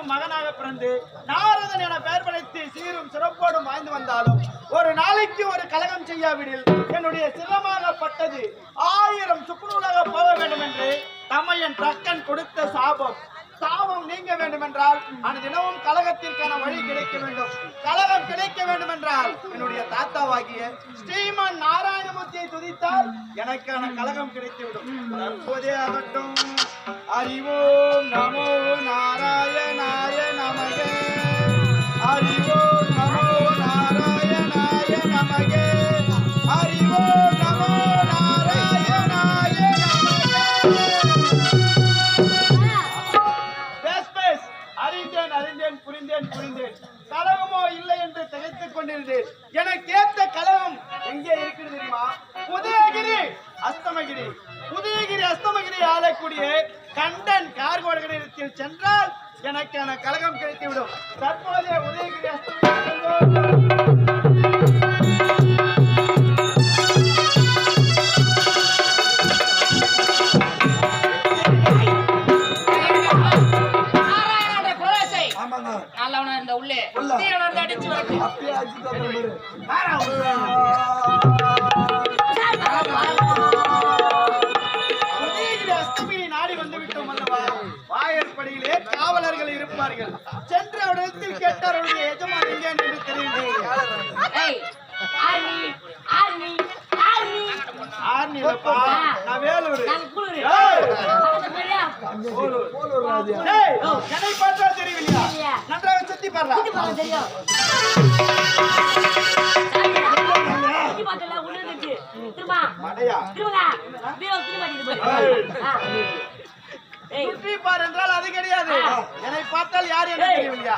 பிரம்மாவுக்கு மகனாக பிறந்து நாரதன் என பெயர் படைத்து சீரும் சிறப்போடும் வாழ்ந்து வந்தாலும் ஒரு நாளைக்கு ஒரு கலகம் செய்யாவிடில் என்னுடைய சிரமாகப்பட்டது 1000 சுக்குநூலாக போக வேண்டும் என்று தமையன் தக்கன் கொடுத்த சாபம் நீங்க வேண்டும் என்றால் அந்த தினமும் கலகத்திற்கான வழி கிடைக்க வேண்டும். கலகம் கிடைக்க வேண்டும் என்றால் என்னுடைய தாத்தாவாகிய ஸ்ரீமன் நாராயணமூர்த்தியை துதித்தால் எனக்கான கலகம் கிடைத்துவிடும். அப்போதே ஆகட்டும். அறிவோம் நமோ நாராயணாய நமக. அறிவோம் நமோ நாராயணாய நமக. அறிவோம் நமோ நாராயணாய நமக. அறிந்தேன் புரிந்தேன் கலகமோ இல்லை என்று திகைத்துக் கொண்டிருந்தேன். எனக்கு ஏற்ற கலகம் எங்கே இருக்கிறது தெரியுமா? உதயகிரி அஸ்தமகிரி ஆளக்கூடிய கண்டன் கார்கோடகத்தில் சென்றால் எனக்கான கலகம் கிடைத்துவிடும். தற்போதைய உதயகிரி அஸ்தமகிரி நாடி வந்து விட்டோம் அல்லவா? வாயற்படியிலே காவலர்கள் இருப்பார்கள். சென்று அவரிடத்தில் கேட்டார் அவருடைய எஜமான் எங்கே என்று தெரியும். என்னை பார்த்தா தெரியவில்லையா? நன்றாக சுத்தி பாரு. சுற்றி பார் என்றால் அது கிடையாது. என்னை பார்த்தால் யார் என்று தெரியவில்லையா?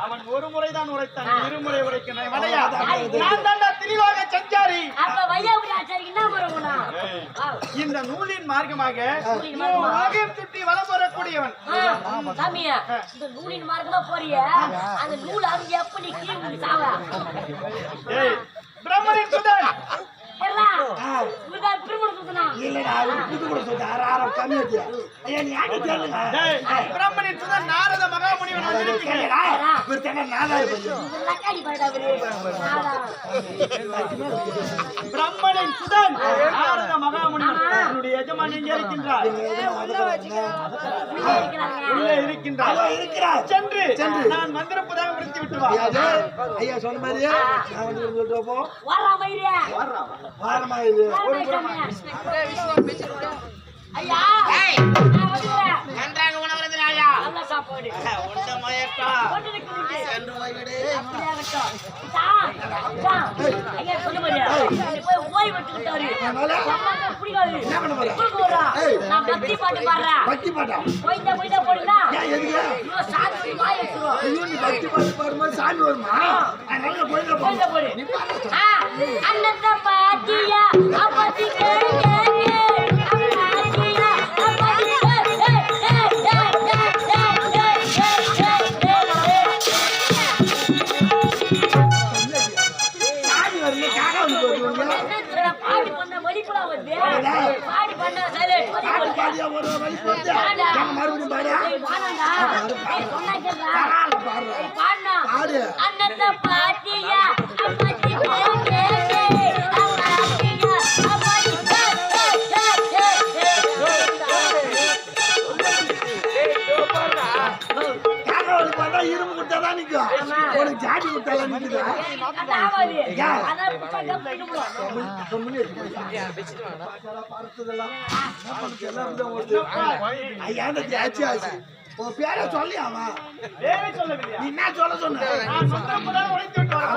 அவன் ஒரு முறைதான் உரைத்தான், இருமுறை உரைக்கிறான். திரிலோக சஞ்சாரி. இந்த நூலின் மார்க்கமாக உலகம் சுற்றி வலம் வரக்கூடியவன். நூலின் மார்க்கமா போறிய அந்த நூல் அங்க எப்ப நீ பிரம்மனின் சுதன் பிரம்மனின் சுதன் நாரத மகாமுனிவன் பிரம்மனின் சுதன் நாரத மகாமுனிவன் என்னுடைய எஜமான் எங்கே இருக்கின்றார்? இருக்கிறார். சென்று நான் வந்திருப்பதாக விடுத்து விட்டு வா. ஐயா சொன்ன மாதிரியே ஐயா நன்றாக உணவுறதுனாயா நல்ல சாப்பாடு உண்ட மயக்கா சென்று வைவிடு ஐயா சொல்ல முடியா போய் ஓய் விட்டுட்டாரு புடிக்காது நான் பக்தி பாட்டு பாடுறேன். பக்தி பாட்டா போய்டா போடுடா. எதுக்கு சாமி வாய் வச்சுறோம். ஐயோ நீ பக்தி பாட்டு பாடும்போது சாமி வருமா? அதனால போய்டா போடு. அண்ணத பாட்டியா அப்பதி கேங்க அண்ணத பாட்டியா அப்பதி இரும்பு குட்டாதான் நிக்கும், உனக்கு ஜாடி குட்டாலாம் நிக்குதா? பேர சொல்லியாமா? நீ என்ன சொல்ல சொன்ன?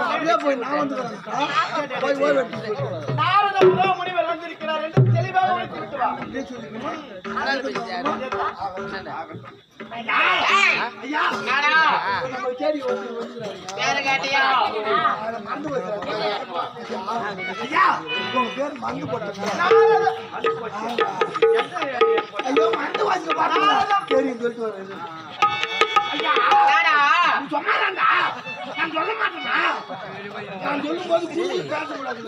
அப்படியே போய் நான் வந்து முனிவர் வந்திருக்கிறார் என்று தெளிவாக உழைத்து விட்டு வா. மந்து போட்டு தெரியும் சொல்லிட்டு சொன்னாடா நான் சொல்ல மாட்டேனா? நான் சொல்லும்போது புரிஞ்சு பேசக்கூடாது.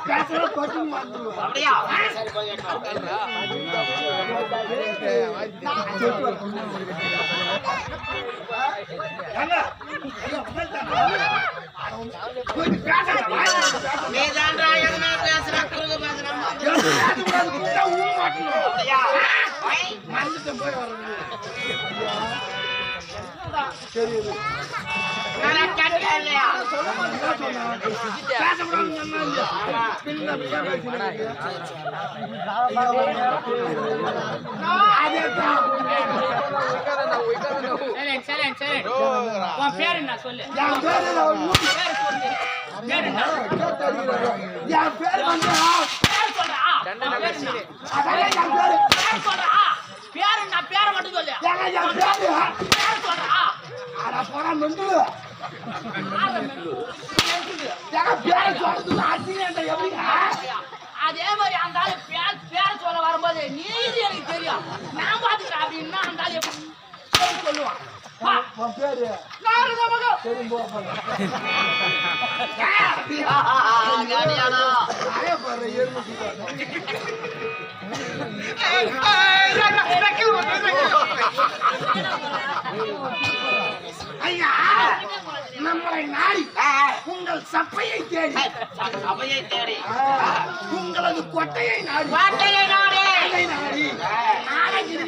பேசுற பட்டு மாட்டுவேன். அப்படியா நீ தான்டா எதுனா பேசுற குறுக்கு பேசுற அப்படியா நான் கேட்கல இல்லையா உன் பேர் என்ன சொல்லு பேரை மட்டும் சொல்லு அதே மாதிரி அந்த ஆளு பேர சொல்ல வரும்போது நீதி எனக்கு தெரியும் நான் பாத்துக்கிறேன் அப்படின்னா அந்த ஆளு எப்படி சொல்லுவான் ஐயா நம்மளை நாடி உங்கள் சப்பையை தேடி அவையை தேடி உங்களது கொட்டையை நாடி வாட்டையை நாடி அதை நாடி நாடகிரி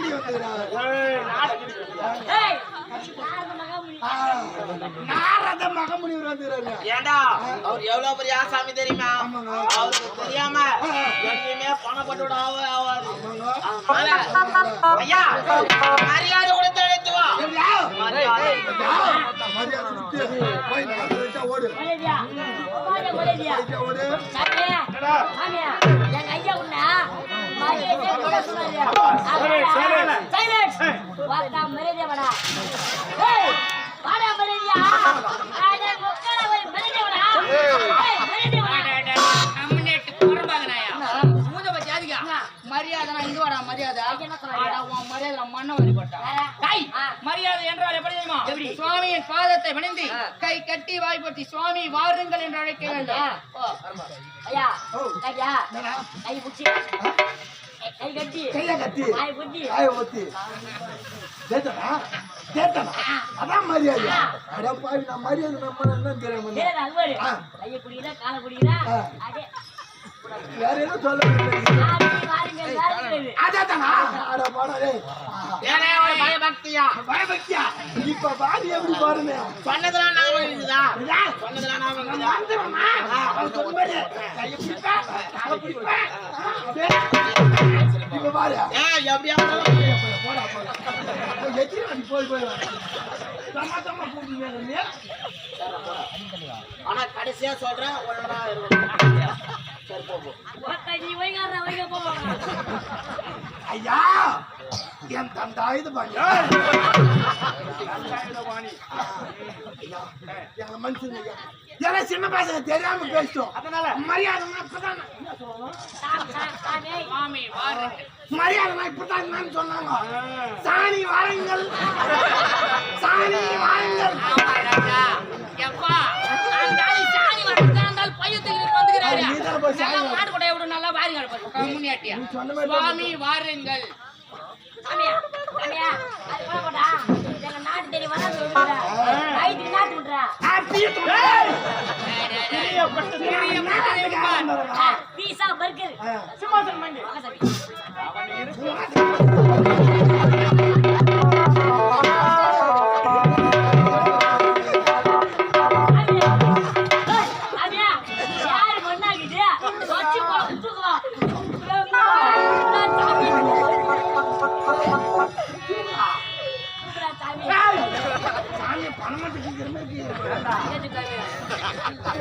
நாரத மகமுனிவர் வந்துறாங்க. ஏண்டா அவர் எவ்வளவு பெரிய ஆசாமி தெரியுமா அவருக்கு தெரியாம எங்கேயுமே பணம் போட்டு ஆவாது ஐயா மரியாதை கொடுத்து எடுத்து வா மரியாதை ஓடு ஓடு எங்க ஐயா உன்ன மரியாதை வாடா வாடா மரியாதையா மரியாதை இங்க வாடா மரியாதை மரியாதை மண்ண மரியாதை என்றால் எப்படி தெரியுமா சுவாமியின் பாதத்தை வணங்கி கை கட்டி வாய்ப்பட்டி சுவாமி வாருங்கள் என்று அழைக்க வேண்டும் ஐயா ஐயா கை புடிச்சு கை கட்டி கையை கட்டி வாய் புடி வாயை ஒத்தி கேட்டனா கேட்டனா அதான் மரியாதை அட பாவி நான் மரியாதை நம்ம என்ன தெரியாம வேற அல்வாரு கையை புடிக்கிறா காலை புடிக்கிறா அடே வேற என்ன சொல்ல அதான் அட பாடலே ஏனே ஒரு பயபக்தியா பயபக்தியா இப்ப பாதி எப்படி பாருங்க சொன்னதெல்லாம் ஞாபகம் இருக்குதா சொன்னதெல்லாம் ஞாபகம் இருக்குதா அவன் சொன்னது கையை பிடிப்பா காலை பிடிப்பா இப்ப பாரு எப்படியா போடா போடா எத்தனை போய் போய் சமாதமா கூப்பிடுங்க ஆனா கடைசியா சொல்றேன் ஒழுங்கா இருக்கணும் சரி போ நீ வைகாரா வைக போவா ஐயா என் தந்தாயுது பாணி எங்க மனுஷன் ஏன்னா சின்ன பசங்க தெரியாம பேசிட்டோம் அதனால மரியாதை இப்பதான் சாமி வாரு மரியாதை இப்பதான் நான் சொன்னாங்க சாணி வாருங்கள் சாணி வாருங்கள் எப்பா அந்த ஆளு சாணி வரது அந்த ஆளு பையத்துக்கு வந்துக்கிறாரு நல்லா மாடு கொடைய விட நல்லா வாரிங்க முன்னாடியா சுவாமி வாருங்கள் சாமியா சாமியா அது போட போடா எங்க நாட்டு தெரிய வர சொல்றா ரைட் நாட்டு விடுறா பீஸா பர்கர் சிம்மாசனம் மண்டி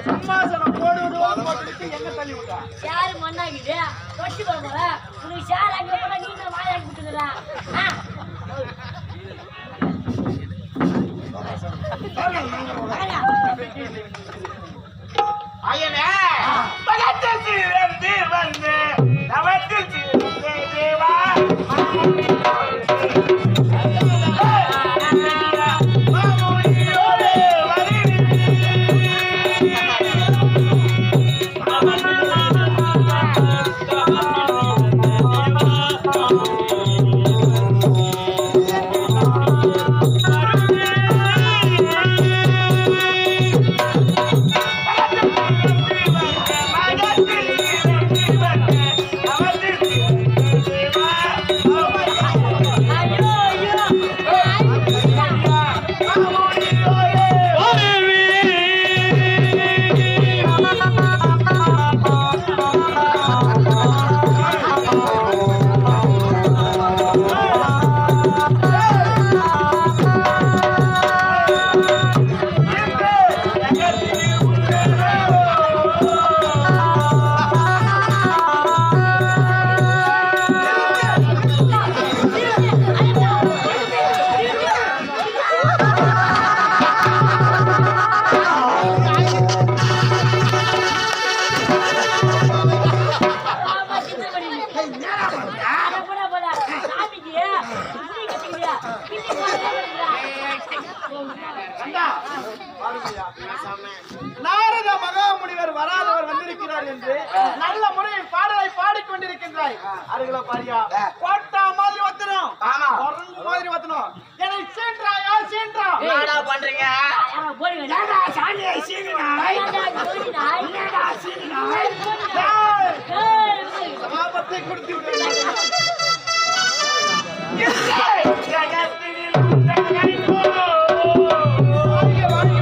சிம்மாசனம் போடுவதோடு போட்டுட்டு எங்க தள்ளி விட்டா யாரு மண்ணாகிது தொட்டி போற உனக்கு ஷேர் ஆகி போனா நீங்க வாயாக்கி விட்டுறா ஐயனே பகத்தில் சிறந்து வந்து நவத்தில் சிறந்து தேவா மாமுனியோடு வருகிறேன் அட போடா போடா சாமிக்கு புடி கட்டிக்கிறியா கிட்டி போறேங்கறா கண்டா பாருங்கய்யா. நாரத மகாமுனிவர் வராதவர் வந்திருக்கிறார் என்று நல்ல முறையில் பாடலை பாடிக்கொண்டிருக்கின்றாய். அருகில பாரியா கோட்டா மாதிரி வத்தணும், ஆமா. குரங்கு மாதிரி வத்தணும். என்னை சீன்றாயா சீன்றா? என்னடா பண்றீங்க? போடுங்க ஏடா சாணியை சீனினாய் ஏடா சீனினாய் சாபத்தை கொடுத்து விடு. வாழ்க, வாழ்க,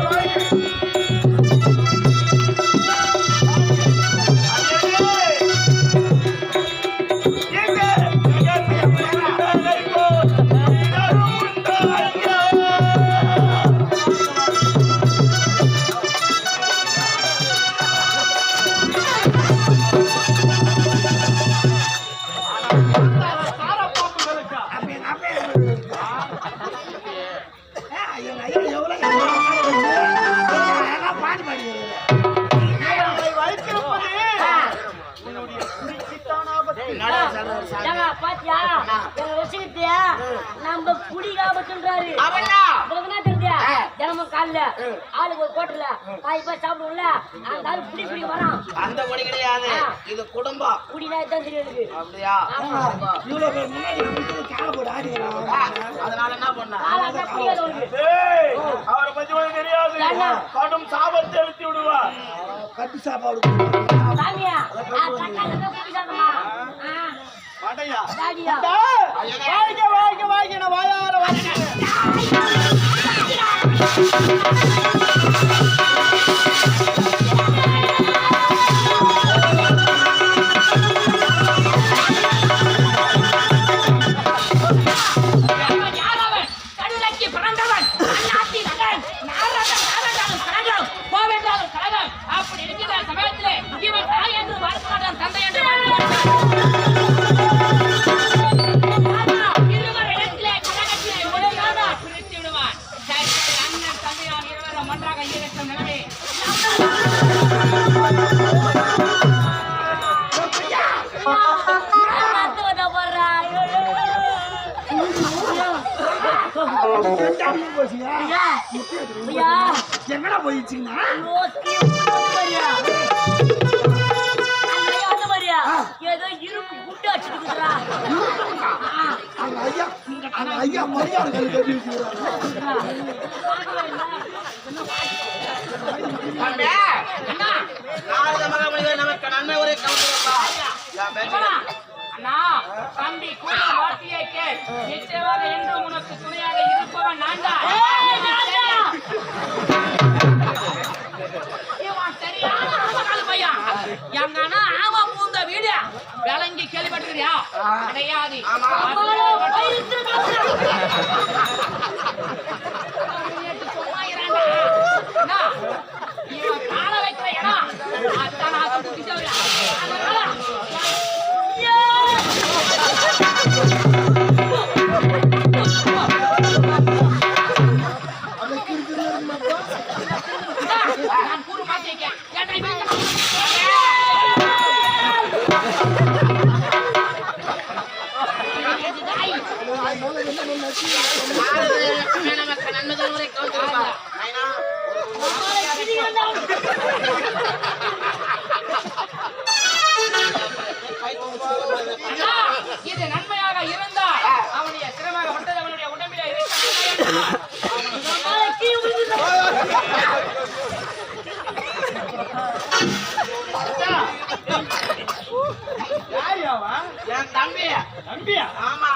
வாழ்க. சாரப்பாம்புகளுக்கா? இவர்களை வைத்திருப்பது உன்னுடைய குடிக்குத்தானா பற்றி? என்னடா சொல்றாரு சாமி? ஏங்க பாத்தியா எங்க விஷயத்தையா நம்ம குடிக்காமட்டுன்றாரு அவனா? என்ன தெரிஞ்சா தினமும் காலைல ஆளுக்கு ஒரு கோட்டல பாய் பாய் சாப்பிடுவோம்ல அந்த ஆளு குடி குடி வரான் அந்த குடி கிடையாது, இது குடும்பம். குடினா தான் தெரியும் எனக்கு அப்படியா? இவ்வளவு பேர் முன்னாடி வந்து காலை போட்டு ஆடிக்கிறான். அதனால என்ன பண்ண? ஆளாக்கா புரியாது உனக்கு ஏய், அவரை பத்தி உனக்கு தெரியாது. ஏன்னா? கடும் சாபத்தை எழுத்தி விடுவா. கட்டு சாப்பாடு சாமியா தக்காளி குடி சாப்பிடுமா வாடையா? டாடியா வாழ்க, வாழ்க, வாழ்க. நான் வாயார வாழ்கிறேன். அவன் யாரவன்? கடுலைக்கு பிறந்தவன், அண்ணாத்தி நகன், நாரதன் கழகம், கோவென்றாலும் கழகம். அப்படி இருக்கிற சமயத்திலே இவன் தாய் என்று வாழ்த்த மாட்டான், தந்தை என்று வாழ்த்த மாட்டான். இருவரிடத்திலே கழகத்திலே ஒழுங்காக பிரித்து விடுவான். சரி, சரி, அண்ணன் தந்தையார் இருவரும் ஒன்றாக இருக்கும் நிலைமை எங்கடா போயிடுச்சுன்னா ஏதோ இரும்பு குட்டு வச்சுருக்குறா அந்த ஐயா மரியாதை கட்டி வச்சுக்கிறாங்க. தம்பி, அண்ணா நாரத மகாமுனிவர் நமக்கு நன்மை உரை கவுண்டரப்பா. என் பேச்சு அண்ணா, தம்பி கூறும் வார்த்தையை கேள். நிச்சயமாக என்றும் உனக்கு துணையாக இருப்பவன் நான்தான். இவன் சரியான ஆமக்கால் பையன். எங்க அண்ணா ஆமா பூந்த வீடு விளங்கி கேள்விப்பட்டிருக்கியா? கிடையாது. சும்மா இறாண்டா. அண்ணா, இவன் கால வைக்கிற இடம் அத்தான் ஆசை குடிச்சவரா. அதனால நான் கூறு மாத்திருக்கேன். நமக்கு நன்மை உரை கவுண்டரப்பா. நைனா, இது நன்மையாக இருந்தால் அவனுடைய சிரமமாக விட்டது அவனுடைய உடம்பிலே இருக்கிற யார் அவன்? என் தம்பி. நம்பியா? ஆமா.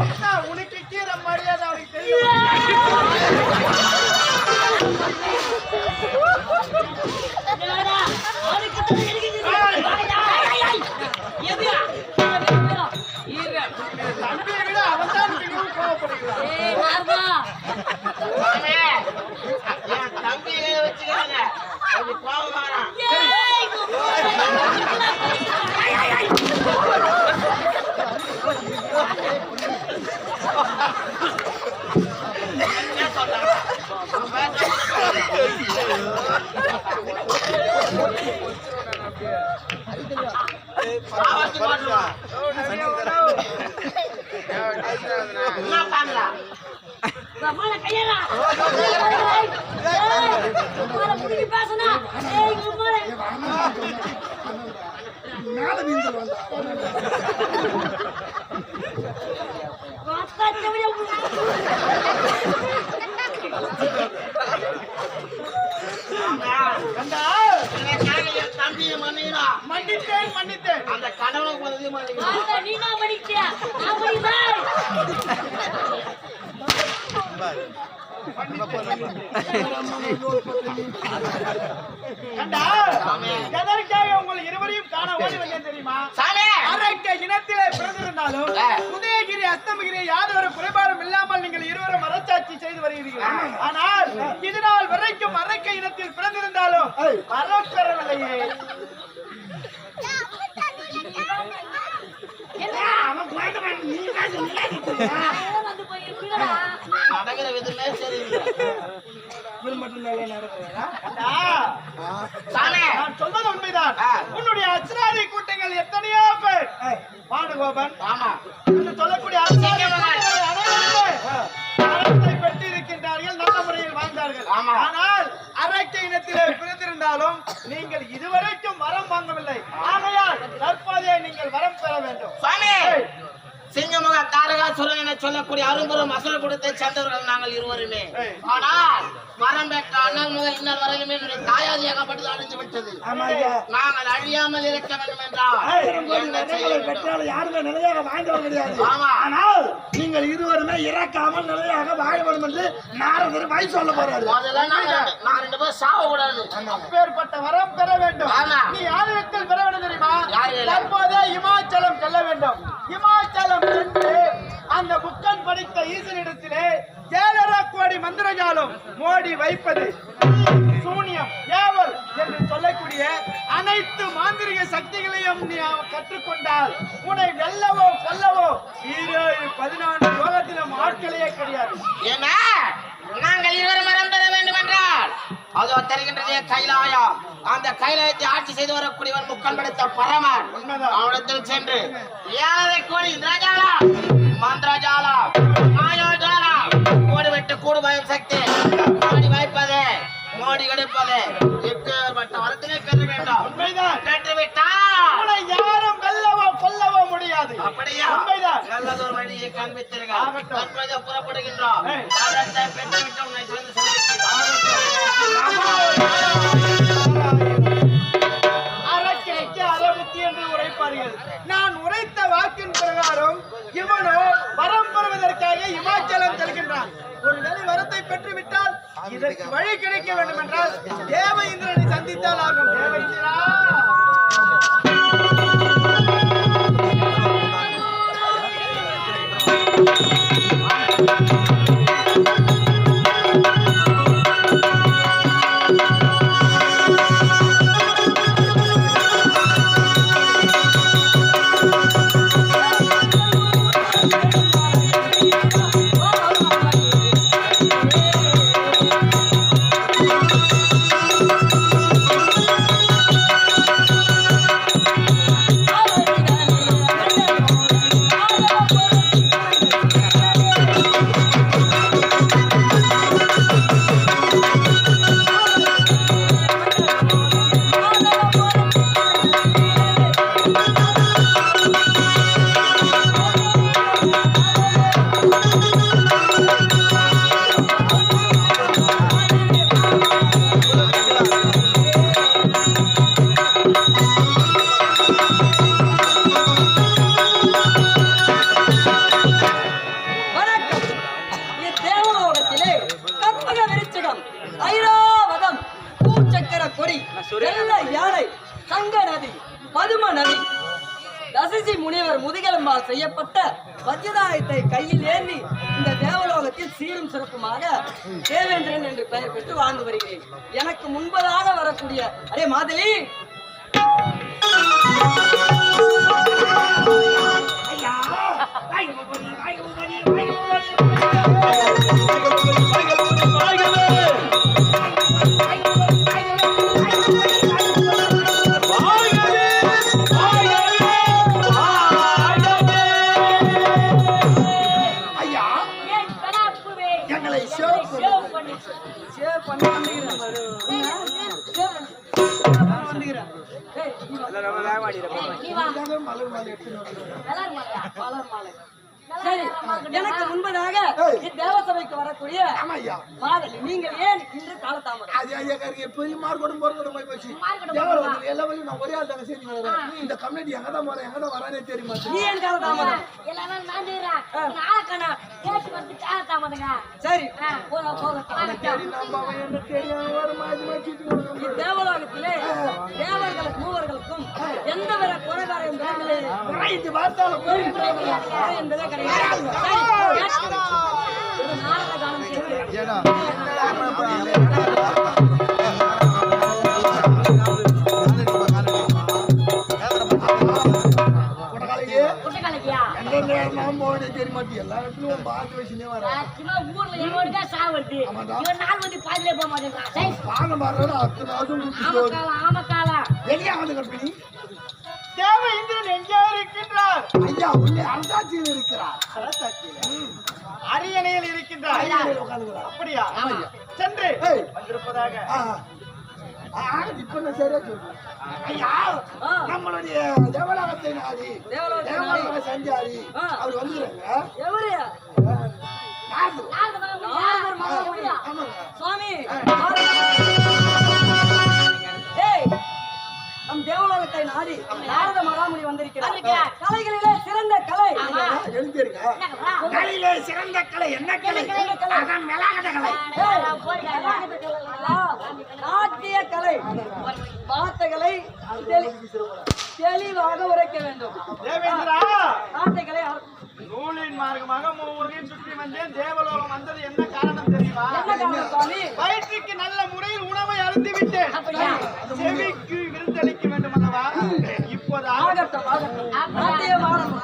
அண்ணா, உனக்கு கீரை மரியாதை அவனுக்கு தெரியும். தம்பியை விட அவன் தான் மிகவும் கோவப்படுகிறான். சாமி, என் தம்பியை வச்சுக்கிறாங்க. கொஞ்சம் கோபம் வரான். என்ன சொல்றாங்க? ஆபத்து மாட்டுவான். என்ன பார்க்கலாம் அம்மால கையடா அம்மால புடிச்சு பேசனா ஏய் அம்மால மேல நின்று வந்தா வாஸ்தா செவில கண்டா தம்பியை மன்னிடா மன்னித்தேன் அந்த கடவுளை போதே மன்னிடா நீ நான் படிச்சியா நான் படிச்சேன் கண்டா எதற்காக உங்கள் இருவரையும் காண ஓடி வந்தேன் தெரியுமா? சாமி அரக்க இனத்திலே பிறந்திருந்தாலும் உதயகிரி அஸ்தமகிரி யாதொரு குறைபாடும் இல்லாமல் நீங்கள் இருவரும் மரச்சாட்சி செய்து வருகிறீர்கள். ஆனால் இதனால் வரைக்கும் அரக்க இனத்தில் பிறந்திருந்தாலும் வரம் பெறவில்லையே. வந்து போய் இருக்கடா நடக்கிற விதமே சரியில்லை கண்டா, சாமி நான் சொல்வது உண்மைதான். உன்னுடைய அச்சராதி கூட்டங்கள் எத்தனையோ பேர் பானுகோபன் ஆமா என்று சொல்லக்கூடிய அச்சராதி கூட்டங்கள் அனைவருமே மரத்தை பெற்று இருக்கின்றார்கள், நல்ல முறையில் வாழ்ந்தார்கள். ஆமா. ஆனால் அரக்க இனத்திலே பிறந்திருந்தாலும் நீங்கள் இதுவரைக்கும் வரம் வாங்கவில்லை. ஆகையால் தற்போதே நீங்கள் வரம் பெற வேண்டும். சுவாமி சிங்கமுக தாரகாசுரன் என சொல்லக்கூடிய அரும்பெரும் அசுர குலத்தை சேர்ந்தவர்கள் நாங்கள் இருவருமே. ஆனால் மரம் பெற்ற அண்ணன் முதல் இன்னர் வரையிலுமே என்னுடைய தாயாதி ஏகப்பட்டது அழிஞ்சு விட்டது. நாங்கள் அழியாமல் இருக்க வேண்டும் என்றால் என்ன செய்ய வேண்டும்? பெற்றாலும் யாருமே நிலையாக வாழ்ந்தவர் கிடையாது. ஆமா. ஆனால் நீங்கள் இருவருமே இறக்காமல் நிலையாக வாழ வேண்டும் என்று நாரதர் வழி சொல்ல போறாரு. முதல்ல நான் ரெண்டு பேரும் சாவ கூடாது. அப்பேற்பட்ட வரம் பெற வேண்டும். ஆமா. நீ யாரிடத்தில் பெற வேண்டும் தெரியுமா? யாரிடம்? தற்போதே இமாச்சலம் செல்ல வேண்டும். இமாச்சலம் சென்று அந்த புக்கன் படித்த ஈசனிடத்திலே 7.5 கோடி மந்திரஜாலம் மோடி வைப்பது, சூனியம், ஏவல் என்று சொல்லக்கூடிய அனைத்து மாந்திரிக சக்திகளையும் நீ கற்றுக்கொண்டால் உன்னை வெல்லவோ கொல்லவோ 14 யோகத்திலும் ஆட்களே கிடையாது. ஏன்னா நாங்கள் இருவரும் மரம் பெற வேண்டும் என்றால் அதோ தருகின்றதே கைலாயம். அந்த கைலாயத்தை ஆட்சி செய்து வரக்கூடியவர் முக்கன் படைத்த பரமன். உண்மைதான். அவனிடத்தில் சென்று 7.5 கோடி இந்திரஜாலம், மந்திரஜாலம், மாயாஜாலம், கோடி வெட்டு கூடு பயம் சக்தி, மோடி வைப்பது, மோடி எடுப்பது, எப்பேற்பட்ட வரத்தினை பெற வேண்டும். உண்மைதான். பெற்றுவிட்டால் உன்னை யாரும் வெல்லவோ கொல்லவோ முடியாது. அப்படியா? உண்மைதான். நல்லதொரு வழியை காண்பித்தீர்கள். ஆகட்டும். தற்போது புறப்படுகின்றோம். ஏய். வரத்தை பெற்றுவிட்டு உன்னை சேர்ந்து சந்திக்கிறேன். அரக்கினைக்கு அறபுத்தி என்று உரைப்பார்கள். நான் உரைத்த வாக்கின் பிரகாரம் இவனோ வரம் பெறுவதற்காக இமாச்சலம் செல்கின்றான். ஒருவேளை வரத்தை பெற்றுவிட்டால் இதற்கு வழி கிடைக்க வேண்டும் என்றால் தேவ இந்திரனை சந்தித்தால் ஆகும். தேவ இந்திரா, முனிவர் முதுகெலும்பால் செய்யப்பட்ட வஜ்ராயுதத்தை கையில் ஏந்தி இந்த தேவலோகத்தில் சீரும் சிறப்புமாக தேவேந்திரன் என்று பெயர் பெற்று வாழ்ந்து வருகிறேன். எனக்கு முன்பதாக வரக்கூடிய அதே மாதிரி ஐயா நீ வா இதுக்காக மலர் மாலை எடுத்துட்டு வரேன். மலர் மாலையா? மலர் மாலை. மலர் சரி, மாலை. எனக்கு முன்பதாக ஏய். தேவசபைக்கு வரக்கூடிய ஆமா ஐயா. மாதவி நீங்கள் ஏன் இன்று காலதாமதம்? அது ஐயா காரியம் பெரிய மார்க்கெட்டும் போறது போய் போச்சு. மார்க்கெட் தேவலோகத்துல எல்லா வழியும் நான் ஒரே ஆள் தாங்க செஞ்சு வரேன். இந்த கம்யூனிட்டி எங்க தான் போறேன் எங்க தான் வரானே தெரிய நீ மாட்டேன். ஏன் காலதாமதம்? எல்லாரும் நான் செய்றேன். நீங்க ஆளக்கணும். கேட்டு வந்து காலத்தாமதுங்க. சரி, போதும். சரி நம்ம அவன் என்ன தெரியாம வர மாதிரி மாற்றிட்டு தேவலோகத்திலே தேவர்களுக்கும் மூவர்களுக்கும் எந்த வித குறைபாடும் இல்லை. ரைட்டு பார்த்தாலும் போய் குறை என்பதே கிடையாது. சரி, ஒரு நாடக காலம் செய்கிறேன். கொடகாலையே குட்டக்காலைக்கியா? எந்த நேரம் நான் போனே தெரிய மாட்டேன். எல்லா இடத்துலயும் பார்த்து வச்சுனே வரேன். சும்மா ஊர்ல எங்கோடுதா சாவடுது. இவன் நாள் வந்து பாதிலே போக மாட்டேங்கிறான். சரி. பானை மாறுறது அத்தனை நாசும் குடிச்சு ஆமக்காலா. வெளியே வந்து கற்பிணி தேவ இந்திரன் எங்கே இருக்கின்றார்? ஐயா உள்ளே அரசாட்சியில் இருக்கிறார். அரியணையில் இருக்கின்றார். அரியணையில் உட்கார்ந்துக்கிறார். அப்படியா? சென்று ஏய். வந்திருப்பதாக. இப்ப நான் சரியா சொல்றேன். ஐயா நம்மளுடைய தேவலோகத்தை நாடி தேவலோக சஞ்சாரி அவர் வந்துருங்க. எவரு? நாரதர் மகாமுனியா? ஆமாங்க. சுவாமி, ஏய், நம் தேவலோகத்தை நாடி நாரத மகாமுனி வந்திருக்கிறார். கலைகளிலே சிறந்த கலை எழுந்திருங்க. கலையிலே சிறந்த கலை என்ன கலை? அதான் மெலாகத கலை. நாட்டிய கலை வார்த்தைகளை தெளிவாக உரைக்க வேண்டும். தேவேந்திரா, வார்த்தைகளை நூலின் மார்க்கமாக மூவரையும் சுற்றி வந்தேன். தேவலோகம் வந்தது என்ன காரணம் தெரியுமா? என்ன காரணம் சுவாமி? வயிற்றுக்கு நல்ல முறையில் உணவை அருந்தி விட்டேன். செவிக்கு விருந்தளிக்க வேண்டும் அல்லவா? இப்போது ஆகட்டும், ஆகட்டும். நாட்டிய வாரம்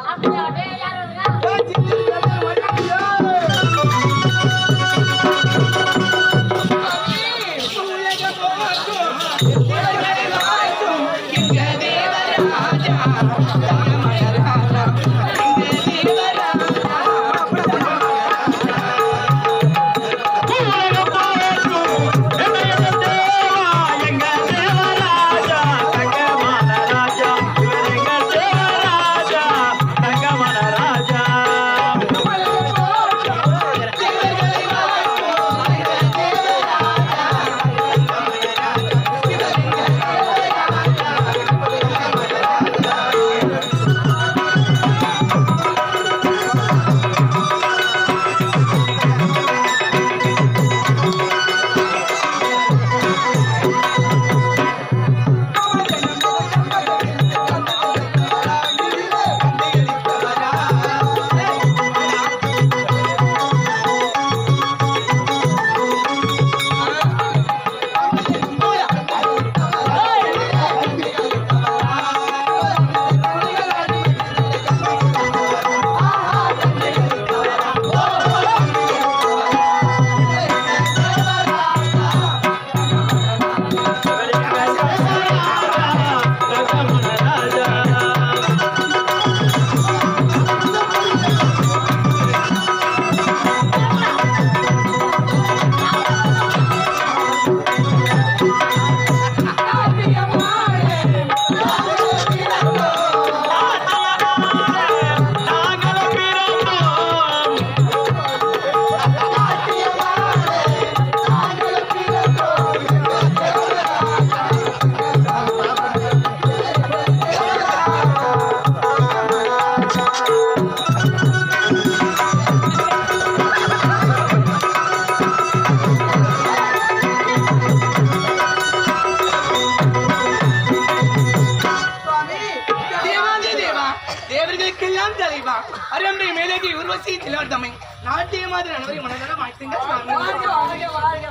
தேவர்களுக்கெல்லாம் தலைவா அரம்பை மேலகி உருவசி திலவர்தமை நாட்டிய மாதிரி அனைவரை மனதார வாழ்த்துங்க சுவாமி. வாழ்க.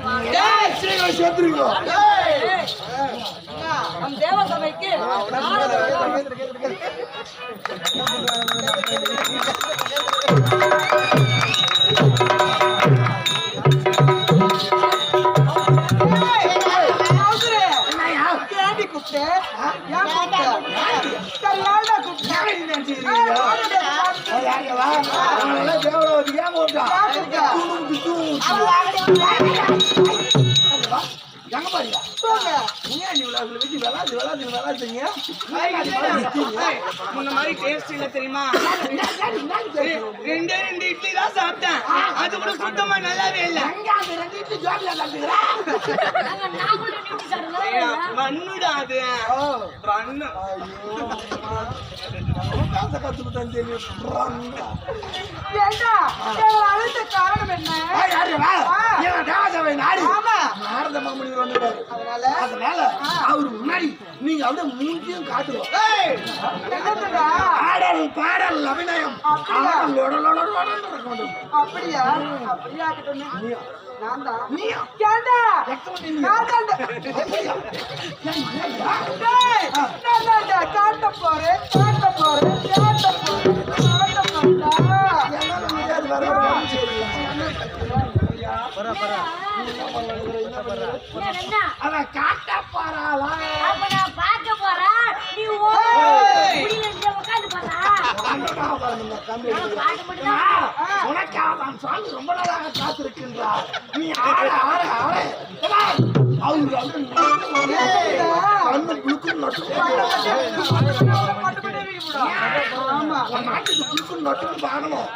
சேர்த்துருங்க. நம் தேவசபைக்கு எங்க பாரியா? பிரியாணி விழாவில் வச்சு விளாடுங்க முன்ன மாதிரி டேஸ்ட் இல்ல தெரியுமா? ரெண்டே 2 இட்லி தான் சாப்பிட்டேன். அது கூட சுத்தமா நல்லாவே இல்ல. மண்ணுடா அது. மண்ணு. காரணம் என்ன? அதனால அவரு முன்னாடி நீங்க அப்படியே மூஞ்சியும் காட்டுவோம். ஆடல் பாடல் அபிநயம் அப்படியா? அப்படியா இருக்கட்டும். நான் தான். ஏண்டா? நான் தான்டா. டேய், நான் தான்டா. காட்ட போறேன். அவன் காட்ட போறாளா? அப்ப நான் பார்க்க போறேன். நீ உட்காந்து உனக்காக நான் சாமி ரொம்ப நாளாக காத்திருக்கின்றார். நீ ஆட அவரு கண்ணு புழுக்கும் நாட்டுக்கு புழுக்கும் நட்டுன்னு பார்க்கணும்.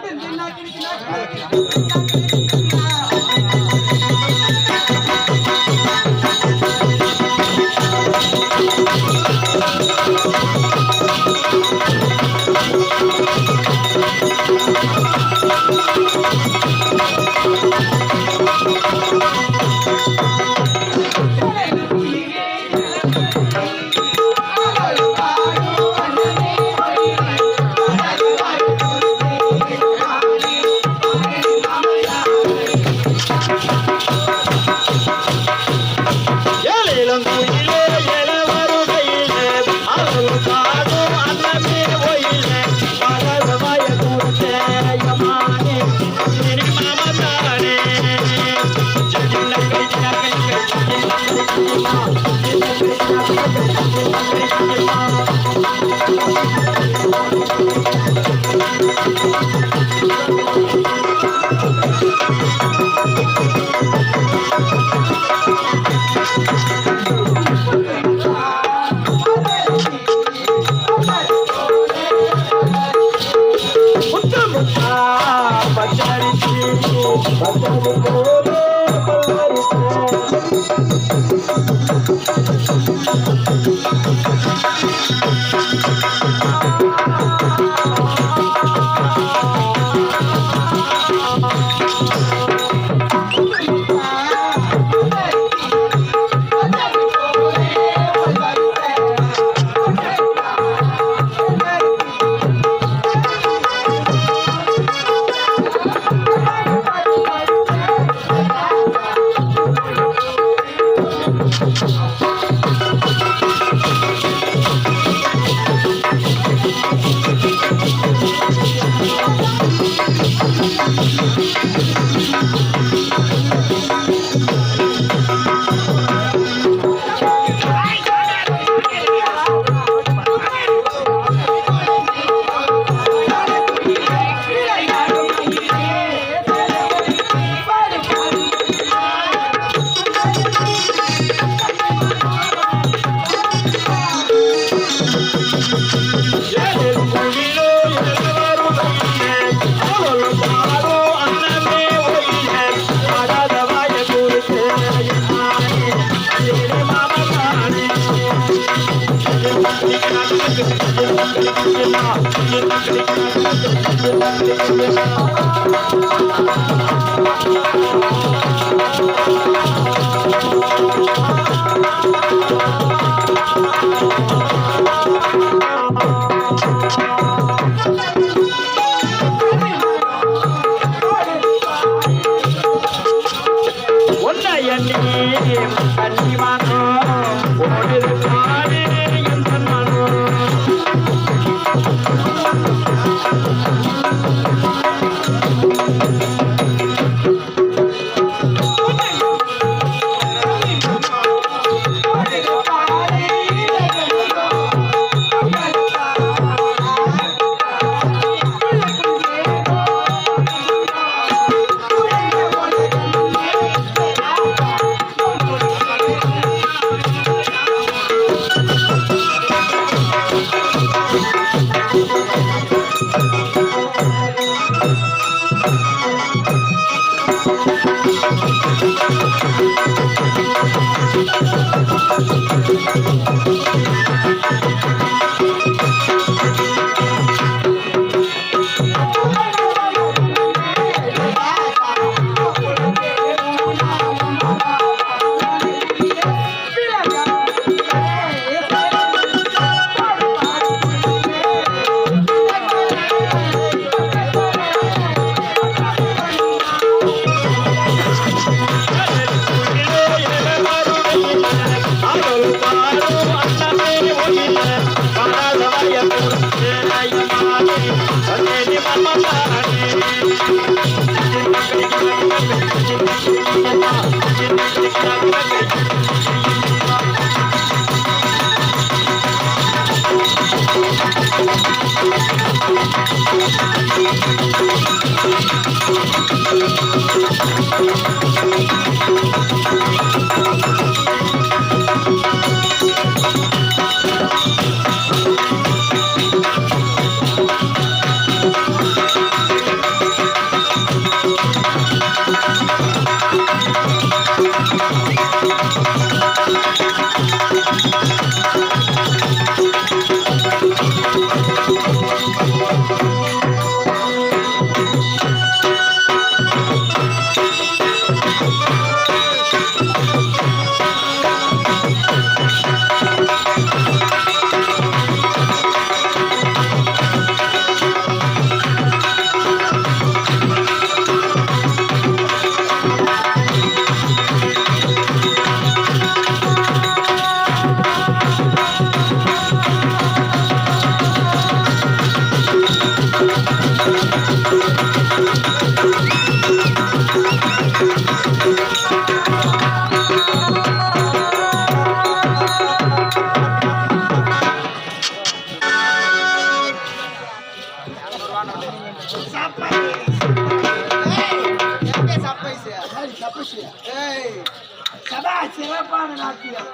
சதா சிறப்பான நாட்டியம்.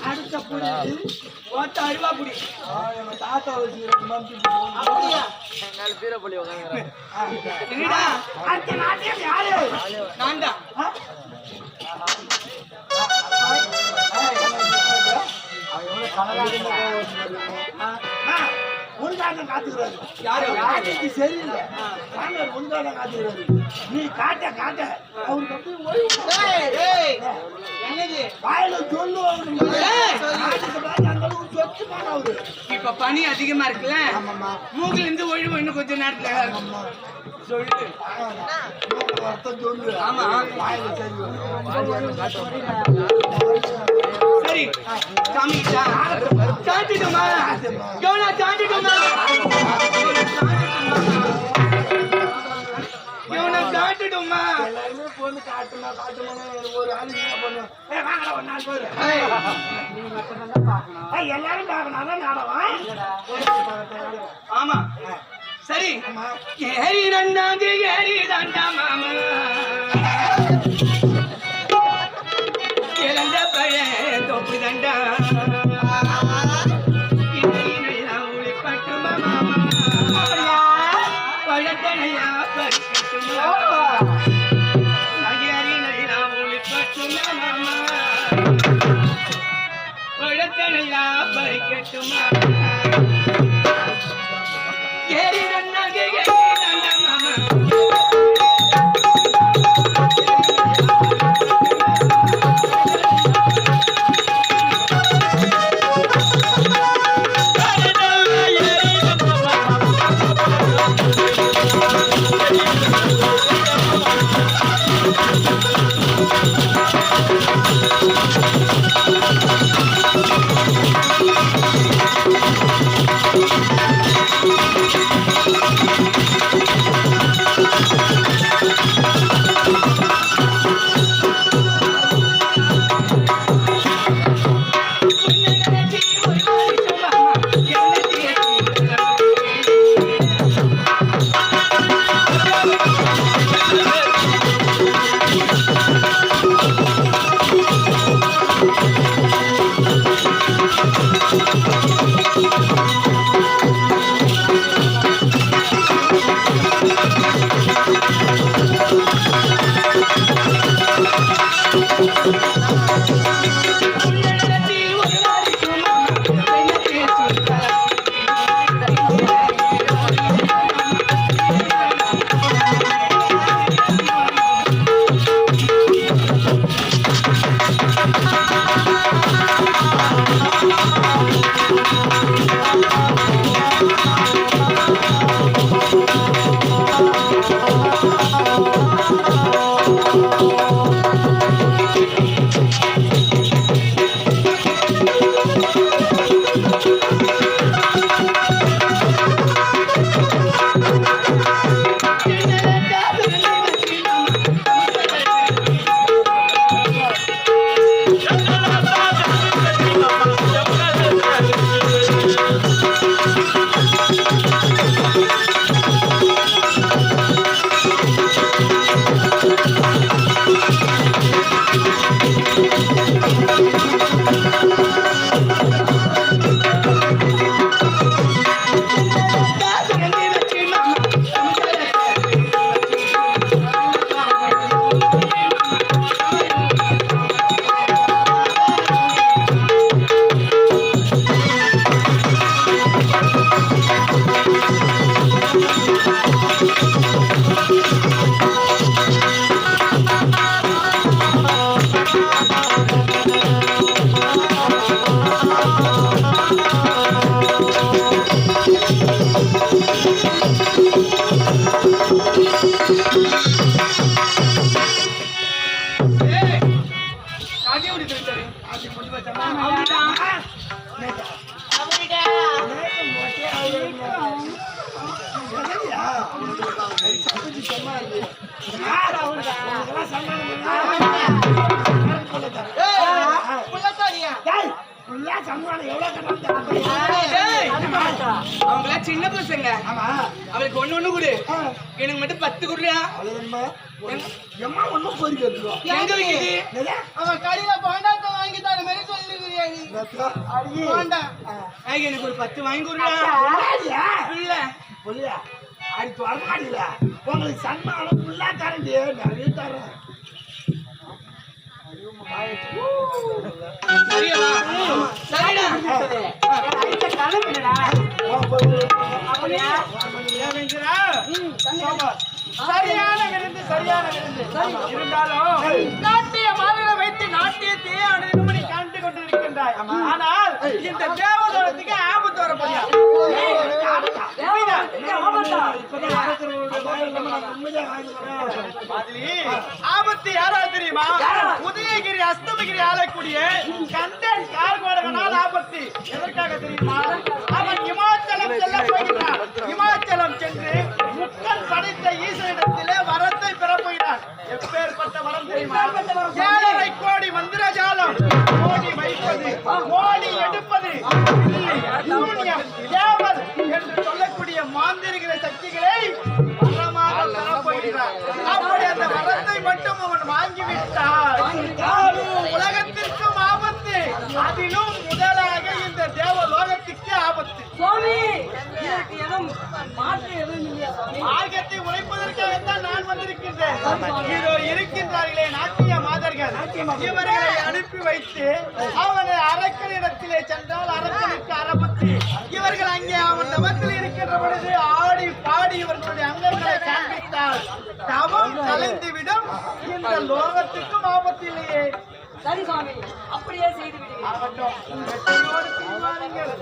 அடுத்த புடி ஓட்ட அருவா புடி. நம்ம தாத்தா அப்படியா? என்னடா அடுத்த நாட்டியம் யாரு? நான் தான். முருகாட்டம் காத்துக்கிறாரு. யாரு சரியில்லை. முருகாட்டம் காத்துக்கிறாரு. நீ காட்ட காட்ட அவருக்கு அப்படியே என்னது வாயில சொல்லு. அவரு இப்ப பனி அதிகமா இருக்குல்ல, மூக்குல இருந்து ஒழிவு இன்னும் கொஞ்ச நேரத்துல சொல்லு. சொல்லு. ஆமா சரி சாமிக்கிட்டா சாண்டிடுமா கவனா சாண்டிடுமா இவனை காட்டுடுமா. எல்லாருமே பொண்ணு காட்டுமா காட்டுமா ஒரு ஆளு என்ன பண்ணும். வாங்கடா ஒரு நாள் போயிரு. எல்லாரும் பார்க்கணும். அதான் நாடகம். ஆமா சரி ஏறி நன்னாங்க ஏறி தாண்டா மாமா இழந்த பழைய தொப்பு தண்டா ஒளிப்பட்டுமா மாமா பழத்தனையா பறிக்கட்டுமா நகையறி நைனா ஒளிப்பட்டுமா மாமா பழத்தனையா பறிக்கட்டுமா ஏறி நன்னாங்க ஏறி தாண்டா மாமா Thank you. காட்டி விட்டு தெரிஞ்சாரு அவங்கள சின்ன பசங்க அவளுக்கு ஒண்ணு கொடு எனக்கு மட்டும் 10 குடுறியா எங்க வைக்குது அவன் கடையில பாண்டாத்த வாங்கி தர மாதிரி சொல்லுகிறியா நீ பாண்டா எனக்கு ஒரு 10 வாங்கி குடுறியா இல்ல அடுத்து வரமாடில உங்களுக்கு சன்மானம் ஃபுல்லா தரண்டி நிறைய தரேன் சரியான விருந்து இருந்தாலும் நாட்டிய மாநில வைத்து நாட்டியத்தையே அணுகுமணி காண்டு கொண்டிருக்கின்றாய். ஆனால் இந்த தேவதோரத்துக்கு ஆபத்து வர போறியா? ஆபத்து யாரா தெரியுமா? உதயகிரி அஸ்தமகிரி ஆளக்கூடிய கந்தன் கார்கோடகனால் ஆபத்து. எதற்காக தெரியுமா? அவன் இமாச்சலம் செல்ல போகிறான். இமாச்சலம் சென்று முக்கன் படைத்த ஈசனிடத்திலே வரத்தை பெற போகிறான். எப்பேற்பட்ட வரம் தெரியுமா? 7.5 கோடி மந்திர ஜாலம், கோடி வைப்பது, கோடி எடுப்பது, சூன்யம், ஏவல் என்று சொல்லக்கூடிய மாந்திரிக சக்திகளை வரமாக பெற போகிறான். அப்படி அந்த வரத்தை மட்டும் அவன் வாங்கிவிட்டால் உலகத்திற்கும் ஆபத்து, அதிலும் முதலாக இந்த தேவலோகத்துக்கு ஆபத்து. மார்க்கத்தை உழைப்பதற்காகத்தான் நான் வந்திருக்கின்றேன். இதோ இருக்கின்றார்களே நாட்டிய மாதர்கள், இவர்களை அனுப்பி வைத்து அவனை அரக்கனிடத்திலே சென்றால் அரக்கனுக்கு ஆபத்து. இவர்கள் அங்கே அவன் தவத்தில் இருக்கின்ற பொழுது ஆடி பாடி இவர்களுடைய அங்கங்களை காண்பித்தால் தவம் கலைந்துவிடும். இந்த லோகத்துக்கும் ஆபத்து இல்லையே. சரி சுவாமி, அப்படியே செய்து விடுகிறேன். ஆகட்டும், வெற்றியோடு திரும்புவார்கள்.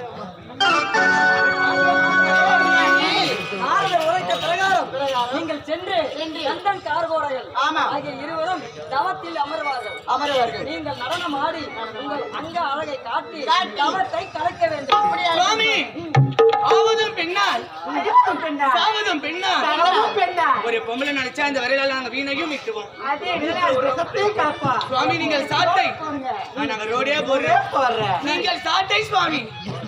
நாரதர் உரைத்த பிரகாரம் நீங்கள் சென்று கந்தன் கார்கோடகன் ஆகிய இருவரும் தவத்தில் அமர்வார்கள். நீங்கள் நடனம் ஆடி உங்கள் அங்க அழகை காட்டி தவத்தை கலைக்க வேண்டும். சுவாமி, ஆவதும் பெண்ணால் சாவதும் பெண்ணால் ஒரு பொம்பளை நினைச்சா இந்த வரையில நாங்க வீணையும் விட்டுவோம். சுவாமி நீங்கள் சாட்டை, நாங்க ரோடே போடுறோம். நீங்கள் சாட்டை சுவாமி,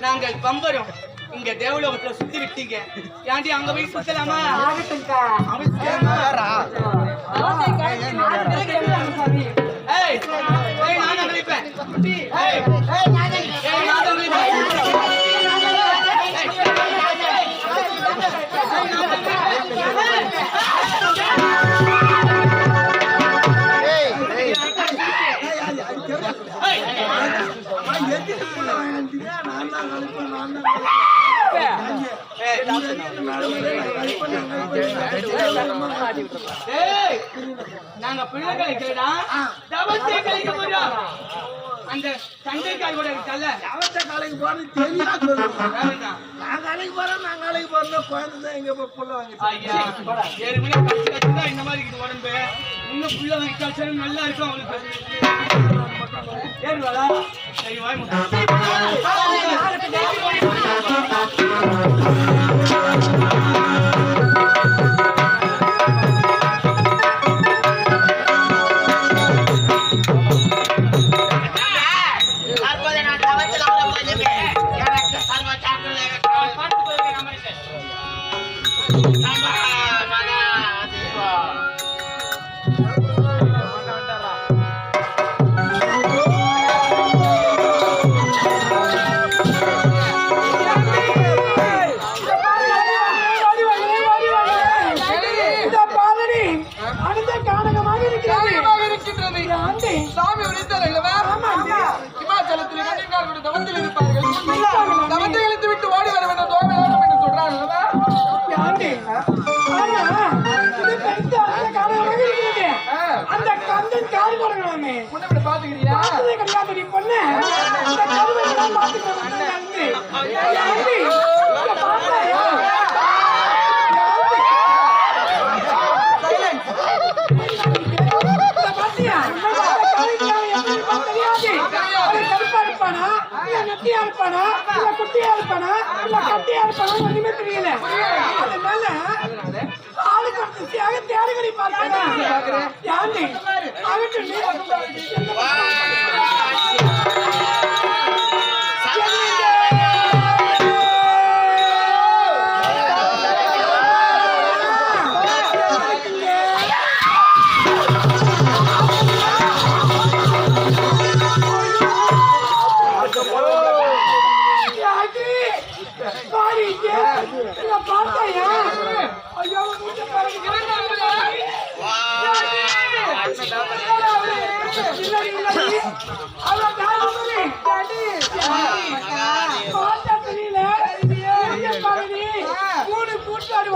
நாங்கள் பம்பரம். இங்க தேவலோகத்துல சுத்தி விட்டீங்க, ஏன்டி அங்க போய் சுத்தலாமா? நான் அனுப்பிப்பேன். நாங்க பிள்ளை கழிக்கிறா தவத்தை கழிக்க போறோம். அந்த சண்டைக்காய் கூட இருக்கல அவத்த காலைக்கு போறது தெரியா சொல்லுங்க. நான் காலைக்கு போறேன், நான் காலைக்கு போறேன். குழந்தை தான் எங்க போய் புள்ள வாங்கி ஐயா 7 மணி கழிச்சு கழிச்சுதான் இந்த மாதிரி இருக்குது உடம்பு. இன்னும் புள்ள வாங்கி கழிச்சா நல்லா இருக்கும் அவளுக்கு. ஏறுவாளா? சரி வாய் சாமி உடைத்தார் அல்லவா? இமாச்சலத்தில் கண்ணிக்காரர்களுடைய தவத்தில் இருப்பார்கள். தவத்தை இழுத்து விட்டு ஓடி வர வேண்டும் தோகலாம் என்று சொல்றார் அல்லவா? அந்த கந்தன் கார்கோடகமே முன்ன பாத்துக்கிறியா? கிடையாது. நீ பொண்ணு இருப்பானா இல்ல குட்டியா இருப்பானா இல்ல கட்டியா இருப்பானா ஒண்ணுமே தெரியல. அதனால ஆளுக்கு ஒரு திசையாக தேடுகடி பார்க்கிறேன். யாண்டி அவட்டு நீ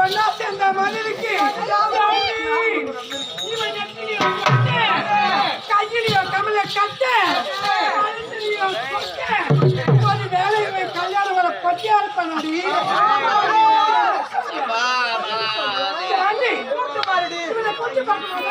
ஒன்னா சேர்ந்த மாதிரி இருக்கு. கையிலையோ கமல கட்ட ஒரு வேலை கல்யாணம் வர பத்தியா இருப்பானடி. கொஞ்சம் தம்பி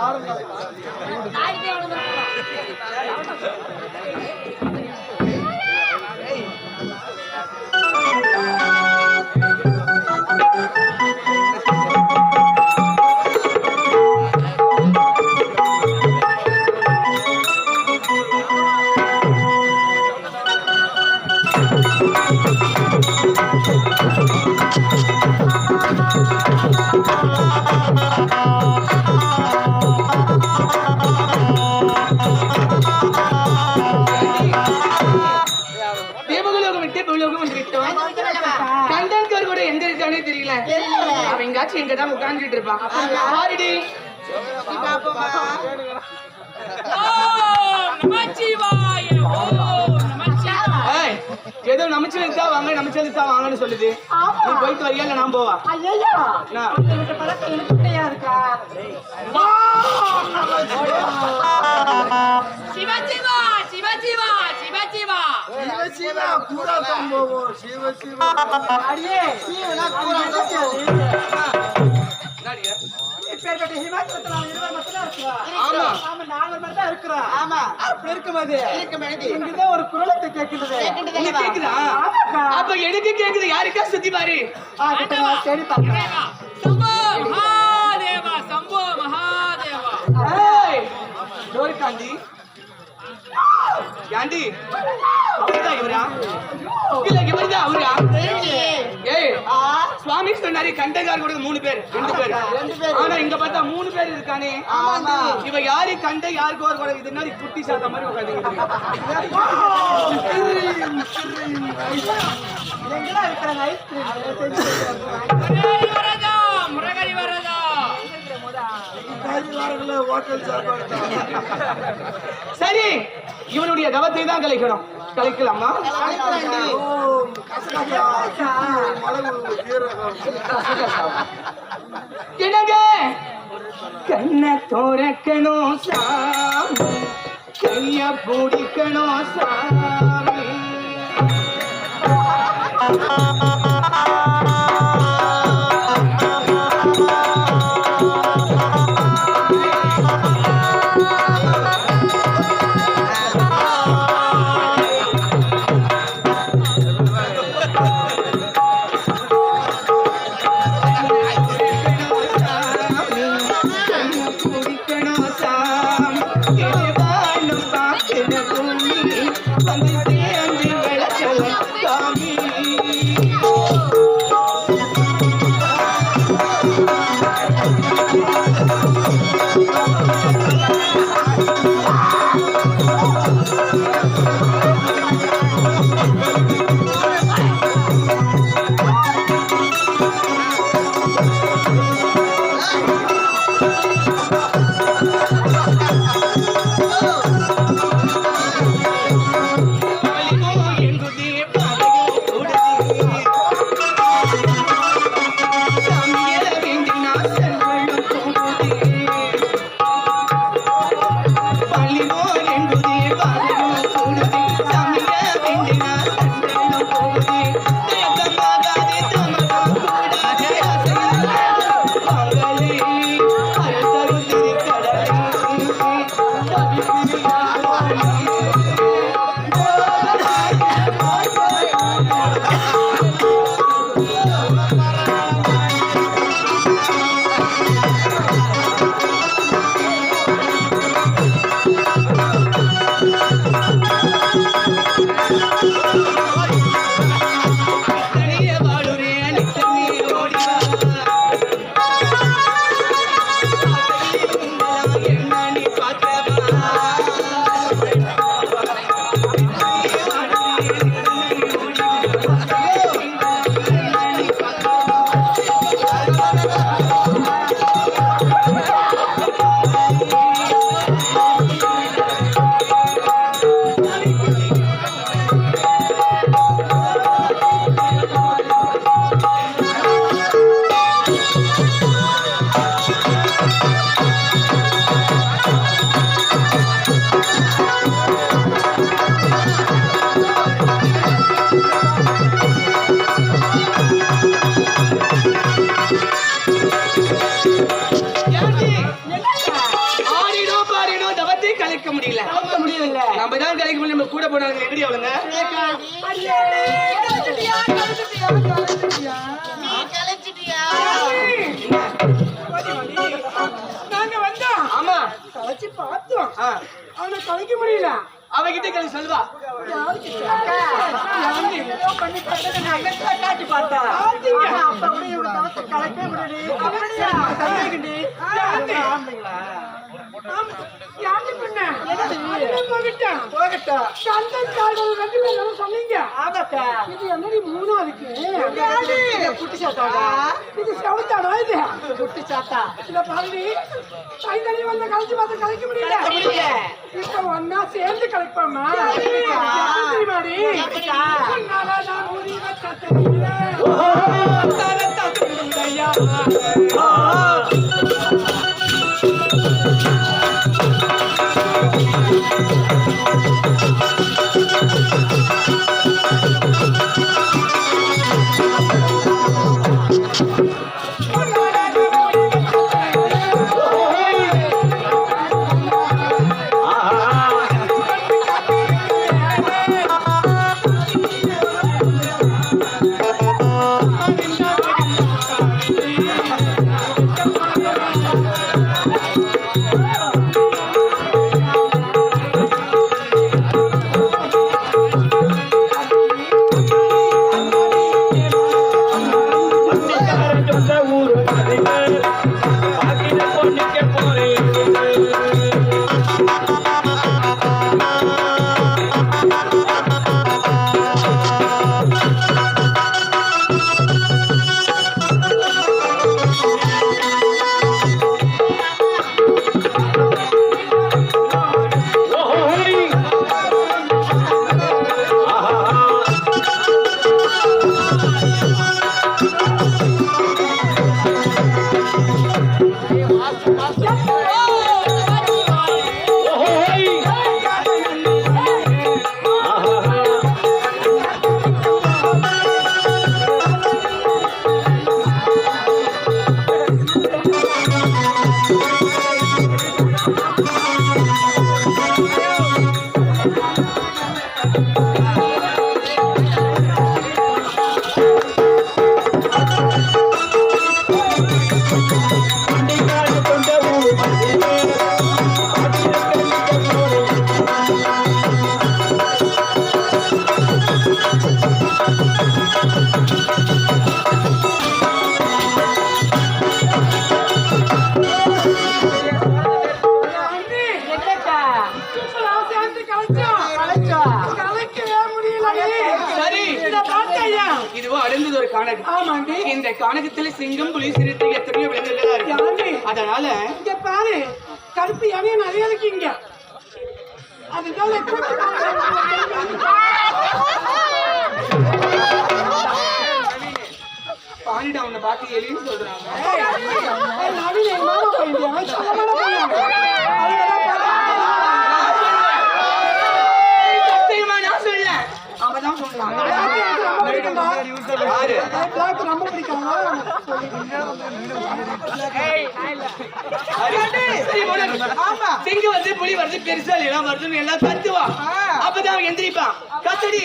நாளைக்கே அவ்வளவு கண்டன்கர் கூட எங்க இருக்கானே தெரியல. அவன் எங்காச்சும் எங்கதான் உட்கார்ந்துட்டு இருப்பான். பாருடி. ஏய், ஏதோ நமச்சிவா வாங்க நமச்சிவா வாங்கன்னு சொல்லுது. நீ போயிட்டு வரியா இல்ல நான் போவா? சிவசிவா சிவசிவா சிவசிவா சிவசிவா கூட தான் போவோம். சிவசிவா அடியே சிவனா கூட ஒரு குரலத்தை கேட்கிறது. கேக்குதா? அப்ப எனக்கு கேக்குது. யாருக்கா சுத்தி பாரு. தேடி பாருங்க. சம்போ மகாதேவா சம்போ மகாதேவா. காந்தி காந்தி அவர்தான் இவரா? இல்ல இவர்தான் அவரா? ஏய், சுவாமி சொன்னாரு கண்டகார் கூட 3 பேர் 2 பேர். ஆனா இங்க பார்த்தா 3 பேர் இருக்கானே. இவ யாரு கண்ட யாருக்கு ஒரு கூட இது என்ன குட்டி சாத்த மாதிரி உட்கார்ந்து முருகரி வரதா சரி, இவனுடைய தவத்தை தான் கலைக்கணும். கலைக்கலாமா? என்னங்க கண்ண தோறக்கணும் சாமி, கைய பிடிக்கணும் சாமி. அடியே கலச்சிட்டியா கலச்சிட்டியா கலச்சிட்டியா நீ கலைச்சிட்டியா நாங்க வந்தோம் ஆமா கலச்சி பார்த்தோம் ஆ. அவனை கலைக்க முடியல அவகிட்ட கேள்வி சொல்லுவா காட்டி பார்த்தா சொன்னீங்க இது என்னடி மூணாவதுக்கு குட்டி சாத்தாடா இது செவத்தாடா இது குட்டி சாத்தா இல்ல பாருடி கைதடி வந்த கலைச்சு பார்த்து கலைக்க முடியல இப்ப ஒன்னா சேர்ந்து கலைப்போமா தெரியுமாடி நான் ஊறி வச்ச இதுவோ அடைந்தது ஒரு காணகம். ஆமாண்டி. இந்த காணகத்துல சிங்கம் புலி சிறுத்தை எத்தனையோ விலங்குகளா இருக்கு. அதனால இங்க பாரு கருப்பு யானையை நிறைய இருக்கீங்க. அதுதான் பாணிடா உன்னை பார்த்து எலின்னு சொல்றாங்க. சத்தியமா நான் சொல்ல அவதான் சொல்றாங்க. ரொம்ப பிடிக்கும். சிங்கம் வருது புலி வருது பெருசா எல்லாம் வருதுன்னு எல்லாம் கத்துவா. அப்பதான் அவன் எந்திரிப்பான். கத்துடி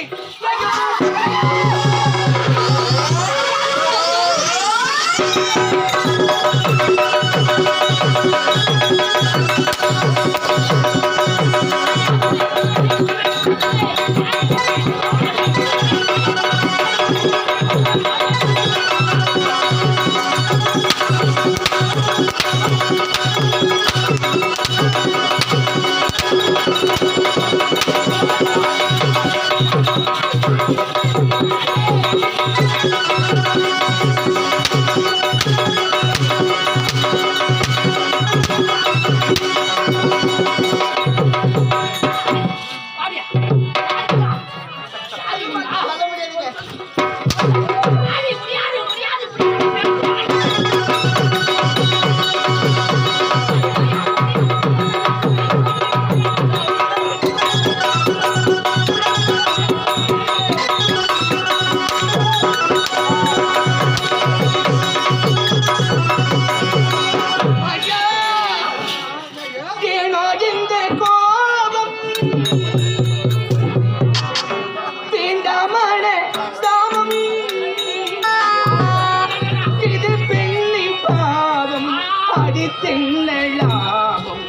தின்னலாபம்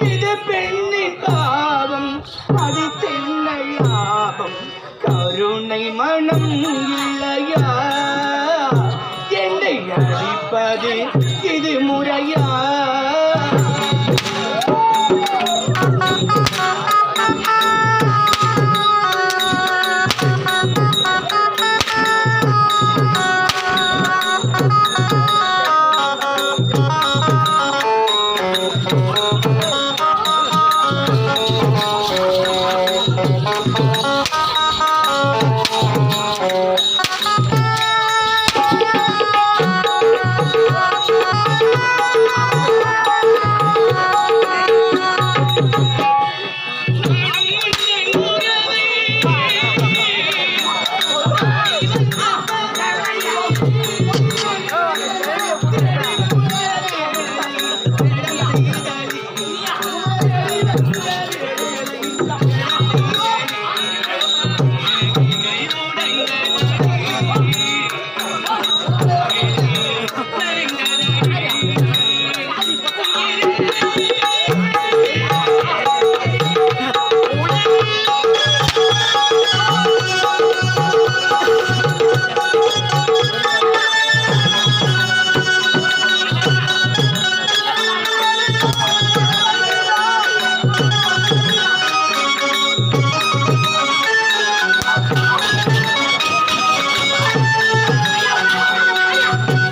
இது பெண்ணின் பாவம் அது தின்னலாபம் கருணை மனம் இல்லையா என்னை அழிப்பது இது முறையா